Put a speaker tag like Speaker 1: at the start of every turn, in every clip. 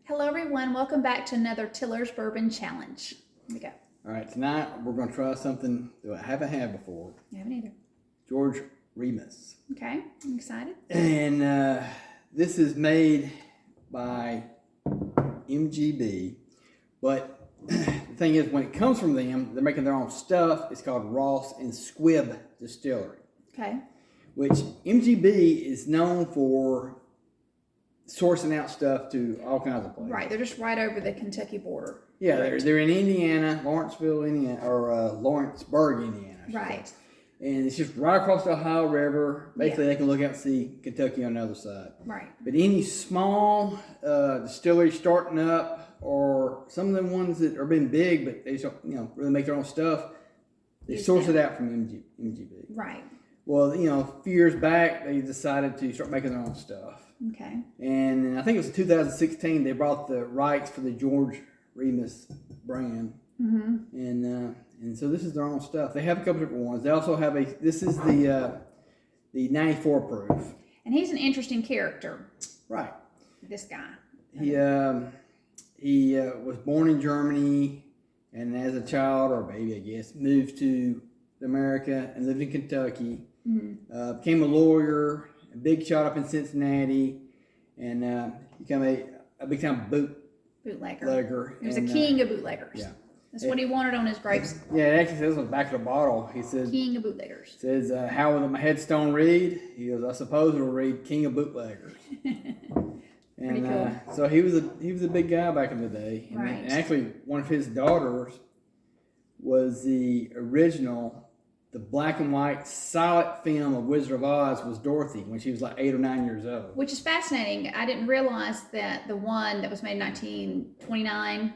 Speaker 1: Hello, everyone. Welcome back to another Tiller's Bourbon Challenge. Here we go.
Speaker 2: All right, tonight we're going to try something that I haven't had before.
Speaker 1: You haven't either.
Speaker 2: George Remus.
Speaker 1: Okay, I'm excited.
Speaker 2: And this is made by MGB. But the thing is, when it comes from them, they're making their own stuff. It's called Ross and Squibb Distillery.
Speaker 1: Okay.
Speaker 2: Which MGB is known for sourcing out stuff to all kinds of places.
Speaker 1: Right, they're just right over the Kentucky border.
Speaker 2: Yeah, they're in Indiana, Lawrenceville, Indiana, or Lawrenceburg, Indiana.
Speaker 1: Right.
Speaker 2: Say. And it's just right across the Ohio River. Basically, they can look out and see Kentucky on the other side.
Speaker 1: Right.
Speaker 2: But any small distillery starting up, or some of them ones that are been big, but they don't, really make their own stuff, they source it out from MGB.
Speaker 1: Right.
Speaker 2: Well, a few years back, they decided to start making their own stuff.
Speaker 1: Okay.
Speaker 2: And I think it was in 2016, they brought the rights for the George Remus brand.
Speaker 1: Mm-hmm.
Speaker 2: And so this is their own stuff. They have a couple different ones. They also have this is the 94 proof.
Speaker 1: And he's an interesting character.
Speaker 2: Right.
Speaker 1: This guy.
Speaker 2: He was born in Germany, and as a child, or baby, I guess, moved to America and lived in Kentucky.
Speaker 1: Mm-hmm.
Speaker 2: Became a lawyer, a big shot up in Cincinnati, and became a big time bootlegger.
Speaker 1: He was a king of bootleggers.
Speaker 2: Yeah.
Speaker 1: That's what he wanted on his grapes.
Speaker 2: Yeah, it actually says on the back of the bottle. He says,
Speaker 1: King of bootleggers.
Speaker 2: Says, how will my headstone read? He goes, I suppose it'll read King of Bootleggers.
Speaker 1: Pretty cool.
Speaker 2: So he was a big guy back in the day.
Speaker 1: Right.
Speaker 2: And actually, one of his daughters was the black and white silent film of Wizard of Oz was Dorothy when she was like 8 or 9 years old.
Speaker 1: Which is fascinating. I didn't realize that the one that was made in 1929,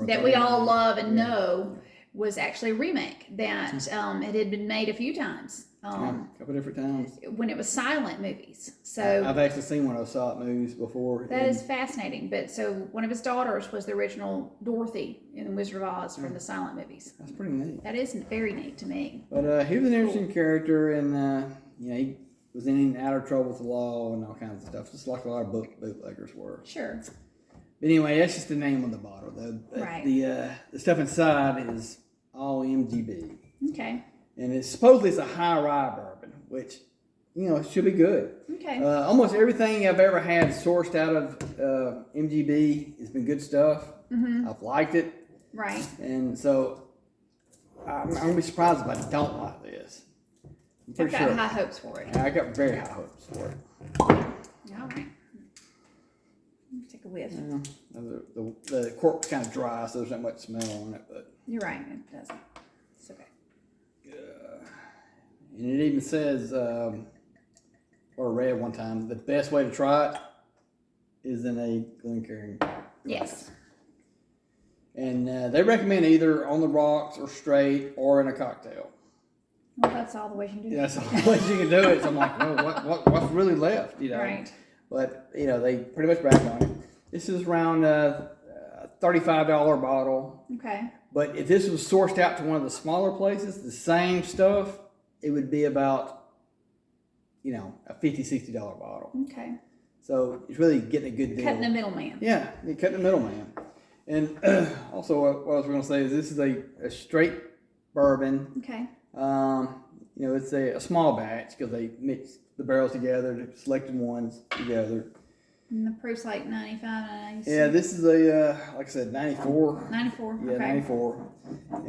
Speaker 1: that we all love and know, was actually a remake that it had been made a few times.
Speaker 2: A couple different times.
Speaker 1: When it was silent movies. So
Speaker 2: I've actually seen one of those silent movies before.
Speaker 1: That is fascinating. But so one of his daughters was the original Dorothy in The Wizard of Oz from the silent movies.
Speaker 2: That's pretty neat.
Speaker 1: That is very neat to me.
Speaker 2: But he was an interesting character, and he was in and out of trouble with the law and all kinds of stuff, just like a lot of bootleggers were.
Speaker 1: Sure.
Speaker 2: But anyway, that's just the name of the bottle. The stuff inside is all MGB.
Speaker 1: Okay.
Speaker 2: And supposedly it's a high rye bourbon, which, it should be good.
Speaker 1: Okay.
Speaker 2: Almost everything I've ever had sourced out of MGB has been good stuff.
Speaker 1: Mm-hmm.
Speaker 2: I've liked it.
Speaker 1: Right.
Speaker 2: And so I'm going to be surprised if I don't like this. I'm pretty
Speaker 1: I've got
Speaker 2: sure.
Speaker 1: high hopes for it.
Speaker 2: I got very high hopes for it.
Speaker 1: All right. Take a whiff.
Speaker 2: The cork's kind of dry, so there's not much smell on it. But
Speaker 1: You're right. It doesn't. It's okay.
Speaker 2: And it even says, or I read one time, the best way to try it is in a Glencairn glass.
Speaker 1: Yes.
Speaker 2: And they recommend either on the rocks or straight or in a cocktail.
Speaker 1: Well, that's all the ways you can do it.
Speaker 2: That's all the ways you can do it. So I'm like, well, what's really left,
Speaker 1: Right.
Speaker 2: But, they pretty much brag on it. This is around a $35 bottle.
Speaker 1: Okay.
Speaker 2: But if this was sourced out to one of the smaller places, the same stuff, it would be about, a $50, $60 bottle.
Speaker 1: Okay.
Speaker 2: So it's really getting a good deal.
Speaker 1: Cutting the middleman.
Speaker 2: Yeah, you're cutting the middleman. And also, what I was going to say is this is a straight bourbon.
Speaker 1: Okay.
Speaker 2: It's a small batch because they mix the barrels together, the selected ones together.
Speaker 1: And the proof's like 95, 96.
Speaker 2: Yeah, this is like I said, 94.
Speaker 1: 94.
Speaker 2: Yeah,
Speaker 1: okay.
Speaker 2: 94.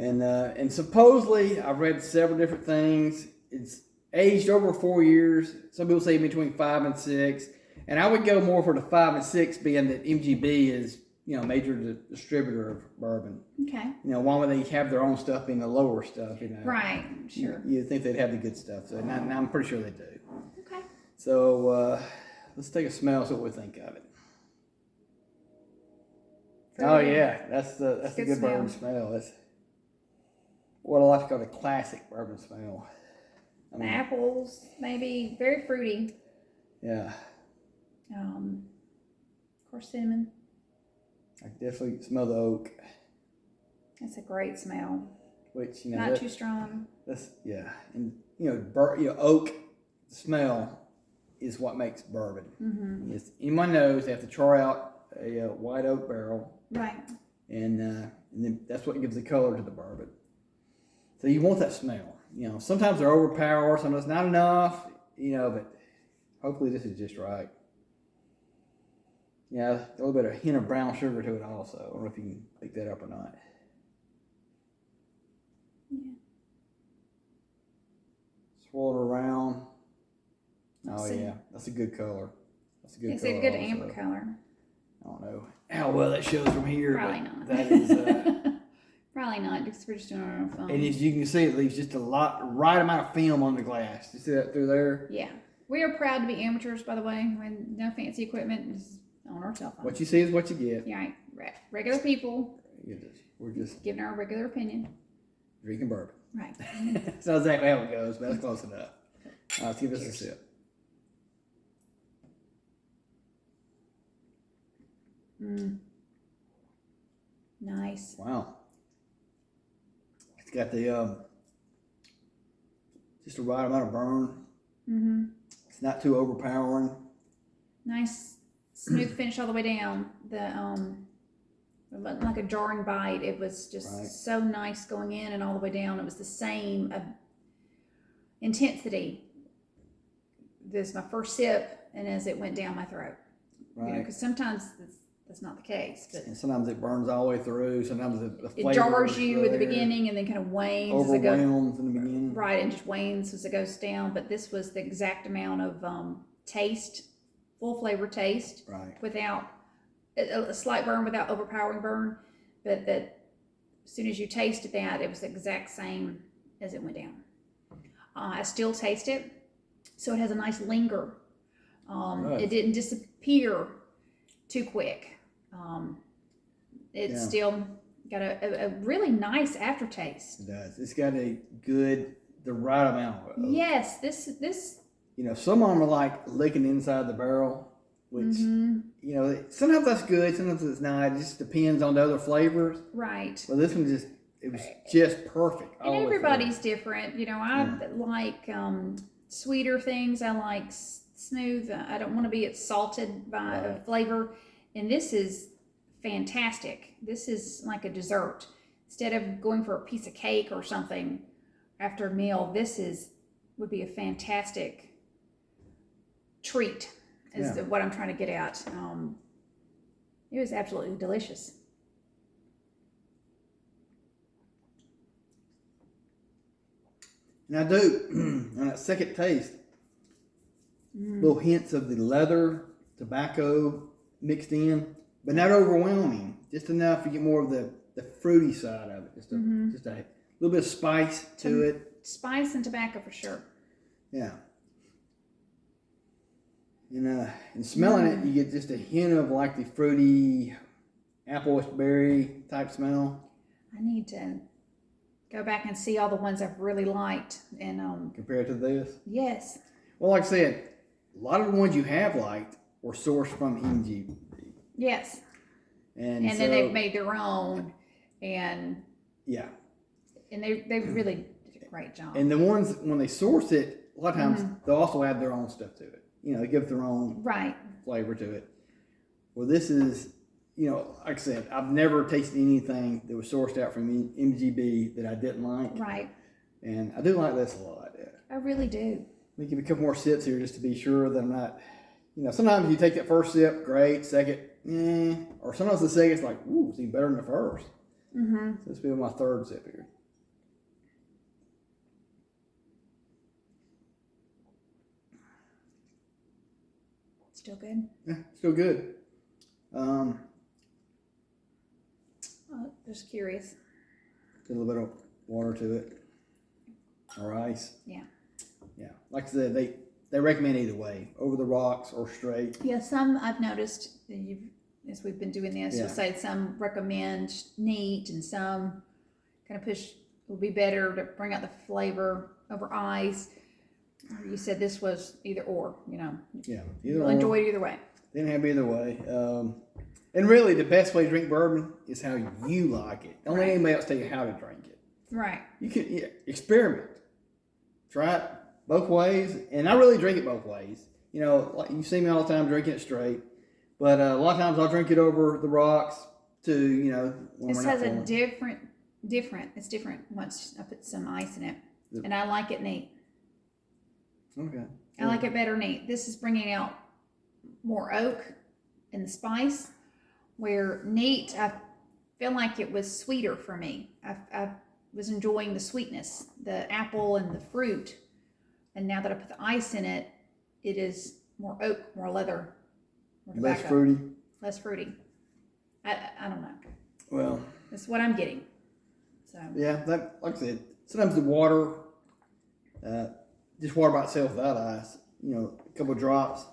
Speaker 2: And supposedly, I've read several different things. It's aged over 4 years. Some people say between 5 and 6. And I would go more for the 5 and 6, being that MGB is, major distributor of bourbon.
Speaker 1: Okay.
Speaker 2: Why would they have their own stuff being the lower stuff,
Speaker 1: Right, sure.
Speaker 2: You'd think they'd have the good stuff. So now I'm pretty sure they do.
Speaker 1: Okay.
Speaker 2: So let's take a smell, see what we think of it.
Speaker 1: Very
Speaker 2: Oh
Speaker 1: good.
Speaker 2: yeah, that's the good bourbon smell. That's what I like to call the classic bourbon smell.
Speaker 1: The apples, maybe very fruity.
Speaker 2: Yeah.
Speaker 1: Of course, cinnamon.
Speaker 2: I can definitely smell the oak.
Speaker 1: That's a great smell.
Speaker 2: Which
Speaker 1: Not too strong.
Speaker 2: That's and oak smell is what makes bourbon.
Speaker 1: Mm-hmm.
Speaker 2: Anyone knows they have to char out a white oak barrel.
Speaker 1: Right.
Speaker 2: And then that's what gives the color to the bourbon. So you want that smell. You know, sometimes they're overpowered, sometimes not enough, you know, but hopefully this is just right. Yeah, a little bit of hint of brown sugar to it also. I don't know if you can pick that up or not.
Speaker 1: Yeah.
Speaker 2: Swirl it around.
Speaker 1: Let's
Speaker 2: Oh
Speaker 1: see.
Speaker 2: yeah, that's a good color. That's a good
Speaker 1: It's
Speaker 2: color.
Speaker 1: a good
Speaker 2: also.
Speaker 1: amber color.
Speaker 2: I don't know how well that shows from here.
Speaker 1: Probably
Speaker 2: but
Speaker 1: not.
Speaker 2: That is,
Speaker 1: Probably not, because we're just doing it on our phone.
Speaker 2: and as you can see, it leaves just right amount of film on the glass. You see that through there?
Speaker 1: Yeah. We are proud to be amateurs, by the way. When no fancy equipment, just on our cell phone.
Speaker 2: What you see is what you get.
Speaker 1: Yeah, right. Regular people
Speaker 2: We're just
Speaker 1: giving our regular opinion.
Speaker 2: drinking bourbon.
Speaker 1: Right.
Speaker 2: That's not exactly how it goes, but that's close enough. Let's give this a sip.
Speaker 1: Nice.
Speaker 2: Wow. It's got the just the right amount of burn.
Speaker 1: Mm-hmm.
Speaker 2: It's not too overpowering.
Speaker 1: Nice, smooth finish all the way down. It wasn't like a jarring bite. It was just so nice going in and all the way down. It was the same intensity. This is my first sip, and as it went down my throat.
Speaker 2: Right.
Speaker 1: You know, because sometimes that's not the case. But
Speaker 2: And sometimes it burns all the way through. Sometimes the flavor
Speaker 1: it jars
Speaker 2: is
Speaker 1: you at the
Speaker 2: there.
Speaker 1: beginning and then kind of wanes as it goes.
Speaker 2: Overwhelms in the beginning.
Speaker 1: Right, and just wanes as it goes down. But this was the exact amount of taste, full flavor taste,
Speaker 2: Right.
Speaker 1: without a slight burn, without overpowering burn. But that as soon as you tasted that, it was the exact same as it went down. I still taste it, so it has a nice linger. It didn't disappear too quick. It's still got a really nice aftertaste.
Speaker 2: It does. It's got the right amount of.
Speaker 1: Yes, this.
Speaker 2: You know, some of them are like licking inside the barrel, which, you know, sometimes that's good, sometimes it's not. It just depends on the other flavors.
Speaker 1: Right.
Speaker 2: Well, this one it was just perfect.
Speaker 1: And everybody's different. You know, I like sweeter things. I like smooth. I don't want to be salted by a flavor. And this is fantastic. This is like a dessert. Instead of going for a piece of cake or something after a meal, this would be a fantastic treat, is what I'm trying to get at. It was absolutely delicious.
Speaker 2: And I do, on that second taste, little hints of the leather, tobacco mixed in, but not overwhelming. Just enough to get more of the fruity side of it. Just a little bit of spice to it.
Speaker 1: Spice and tobacco for sure.
Speaker 2: Yeah. And smelling it, you get just a hint of like the fruity apple berry type smell.
Speaker 1: I need to go back and see all the ones I've really liked and
Speaker 2: Compared to this?
Speaker 1: yes.
Speaker 2: Well, like I said, a lot of the ones you have liked were sourced from MGB.
Speaker 1: Yes.
Speaker 2: And
Speaker 1: then they've made their own, and
Speaker 2: yeah,
Speaker 1: and they really did a great job.
Speaker 2: and the ones when they source it, a lot of times they'll also add their own stuff to it. You know, they give their own flavor to it. Well, this is, you know, like I said, I've never tasted anything that was sourced out from MGB that I didn't like.
Speaker 1: Right.
Speaker 2: And I do like this a lot. Yeah.
Speaker 1: I really do.
Speaker 2: Let me give a couple more sips here just to be sure that I'm not, you know, sometimes you take that first sip, great, second, or sometimes the second's like, ooh, it's even better than the first. So this will be my third sip here.
Speaker 1: Still good.
Speaker 2: Yeah, still good.
Speaker 1: Just curious.
Speaker 2: Get a little bit of water to it, or ice.
Speaker 1: Yeah.
Speaker 2: Yeah, like I said, they recommend either way, over the rocks or straight.
Speaker 1: Yeah, some I've noticed as we've been doing this, you'll say some recommend neat and some kind of push will be better to bring out the flavor over ice. You said this was either or, you know.
Speaker 2: Yeah,
Speaker 1: you'll enjoy it either way.
Speaker 2: Didn't have either way. And really, the best way to drink bourbon is how you like it. Don't let anybody else tell you how to drink it.
Speaker 1: Right.
Speaker 2: You can experiment. Try it both ways. And I really drink it both ways. You know, like you see me all the time drinking it straight. But a lot of times I'll drink it over the rocks to, you know, when
Speaker 1: This
Speaker 2: we're not
Speaker 1: has a
Speaker 2: feeling
Speaker 1: it's different once I put some ice in it.
Speaker 2: Yep.
Speaker 1: And I like it neat.
Speaker 2: Okay.
Speaker 1: I like it better neat. This is bringing out more oak and the spice, where neat, I feel like it was sweeter for me. I was enjoying the sweetness, the apple and the fruit. And now that I put the ice in it, it is more oak, more leather, more
Speaker 2: Less
Speaker 1: tobacco.
Speaker 2: fruity.
Speaker 1: Less fruity. I don't know.
Speaker 2: Well,
Speaker 1: That's what I'm getting. So
Speaker 2: yeah, that, like I said, sometimes the water, just water by itself without ice, you know, a couple of drops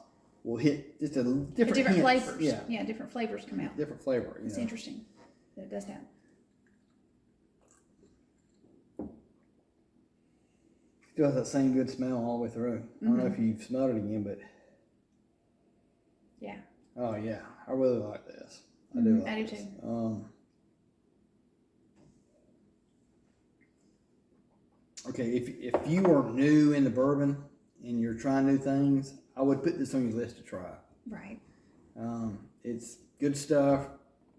Speaker 2: will hit just a different hints.
Speaker 1: flavors.
Speaker 2: Yeah.
Speaker 1: Yeah, different flavors come out.
Speaker 2: Different flavor. You
Speaker 1: It's
Speaker 2: know.
Speaker 1: interesting that it does that.
Speaker 2: Still has that same good smell all the way through. I don't know
Speaker 1: Mm-hmm.
Speaker 2: if you've smelled it again, but
Speaker 1: Yeah.
Speaker 2: oh yeah, I really like this. I do.
Speaker 1: I
Speaker 2: Like
Speaker 1: do
Speaker 2: this.
Speaker 1: too.
Speaker 2: Okay, if you are new in the bourbon and you're trying new things, I would put this on your list to try.
Speaker 1: Right.
Speaker 2: It's good stuff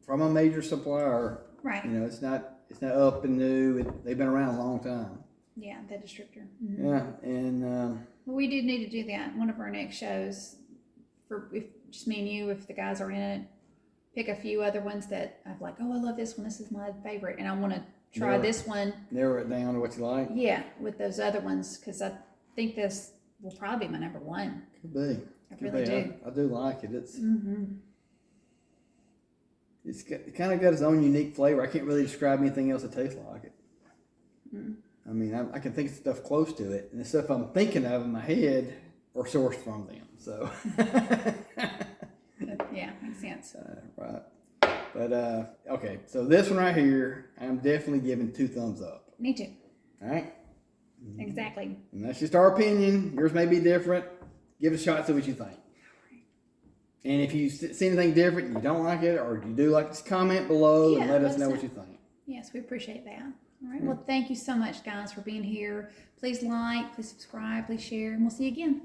Speaker 2: from a major supplier.
Speaker 1: Right.
Speaker 2: You know, it's not up and new. They've been around a long time.
Speaker 1: Yeah, the distributor. Mm-hmm.
Speaker 2: Yeah, and
Speaker 1: Well, we do need to do that. One of our next shows, for if just me and you, if the guys are in it, pick a few other ones that I'm like, oh, I love this one. This is my favorite, and I want to try this one.
Speaker 2: narrow it down to what you like.
Speaker 1: Yeah, with those other ones, because I think this will probably be my number one.
Speaker 2: Could be.
Speaker 1: I really do.
Speaker 2: I do like it. It's
Speaker 1: Mm-hmm.
Speaker 2: it kind of got its own unique flavor. I can't really describe anything else that tastes like it.
Speaker 1: Mm.
Speaker 2: I mean, I can think of stuff close to it, and the stuff I'm thinking of in my head are sourced from them. So,
Speaker 1: Yeah, makes sense.
Speaker 2: right. But okay, so this one right here, I'm definitely giving 2 thumbs up.
Speaker 1: Me too.
Speaker 2: All right,
Speaker 1: Exactly.
Speaker 2: and that's just our opinion. Yours may be different. Give it a shot, see what you think. And if you see anything different, you don't like it, or you do like, just comment below and let us know what you think.
Speaker 1: Yes, we appreciate that. All right. Well, thank you so much, guys, for being here. Please like, please subscribe, please share, and we'll see you again.